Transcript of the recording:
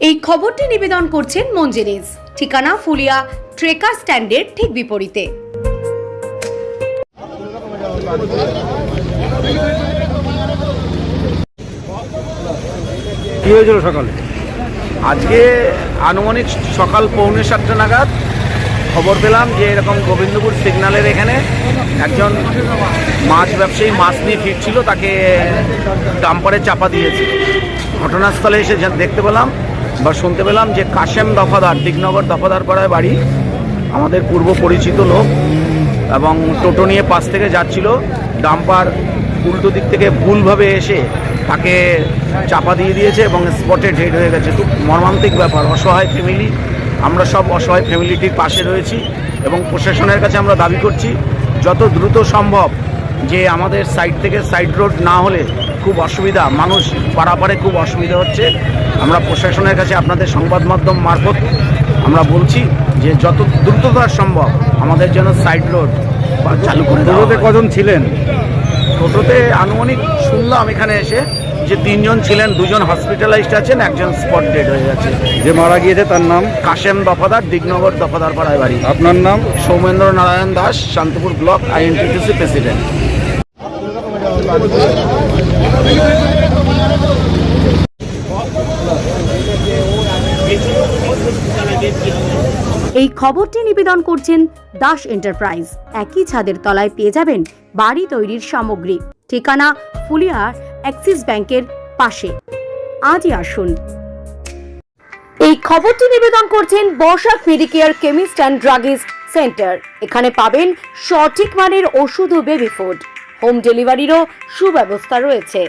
এই খবরটি নিবেদন করছেন মঞ্জেরিজ, ঠিকানা ফুলিয়া ট্রেকার স্ট্যান্ডের ঠিক বিপরীতে। কি হয়েছিল সকালে? আজকে আনুমানিক সকাল 6:45 নাগাদ খবর পেলাম যে এরকম গোবিন্দপুর সিগন্যালের এখানে একজন মাছ ব্যবসায়ী মাছ নিয়ে ফিরছিল, তাকে ডাম্পারে চাপা দিয়েছে। ঘটনাস্থলে এসে দেখতে পেলাম বা শুনতে পেলাম যে কাশেম দফাদার, দিকনগর দফাদার পাড়ায় বাড়ি, আমাদের পূর্ব পরিচিত লোক, এবং টোটো নিয়ে পাশ থেকে যাচ্ছিল। ডাম্পার উল্টো দিক থেকে ভুলভাবে এসে তাকে চাপা দিয়ে দিয়েছে এবং স্পটে ডেড হয়ে গেছে। খুব মর্মান্তিক ব্যাপার। অসহায় ফ্যামিলি, আমরা সব অসহায় ফ্যামিলিটির পাশে রয়েছি এবং প্রশাসনের কাছে আমরা দাবি করছি যত দ্রুত সম্ভব যে আমাদের সাইড থেকে সাইড রোড না হলে খুব অসুবিধা, মানুষ পারাপারে খুব অসুবিধা হচ্ছে। আমরা প্রশাসনের কাছে আপনাদের সংবাদ মাধ্যম মারফত আমরা বলছি যে যত দ্রুততার সম্ভব আমাদের যেন সাইড রোড চালু করে দেওয়া হয়। কজন ছিলেন? টোটোতে আনুমানিক শুনলাম এখানে এসে যে 3 জন ছিলেন, 2 জন হসপিটালাইজড আছেন, একজন স্পট ডেড হয়ে গেছে। যে মারা গিয়েছে তার নাম? কাশেম দফাদার, দিকনগর দফাদার পাড়ায় বাড়ি। আপনার নাম? Soumendra Narayan Das, Shantipur block INTTC president. এই খবরটি নিবেদন করছেন দাস এন্টারপ্রাইজ। একই ছাদের তলায় পেয়ে যাবেন বাড়ি তৈরির সামগ্রী। ঠিকানা ফুলিয়ার অ্যাক্সিস ব্যাংকের পাশে। আজই আসুন। এই খবরটি নিবেদন করছেন বর্ষাক medicare chemist and druggist centre. এখানে পাবেন সঠিক মানের ওষুধ ও বেবি ফুড। হোম ডেলিভারিরও সুব্যবস্থা রয়েছে।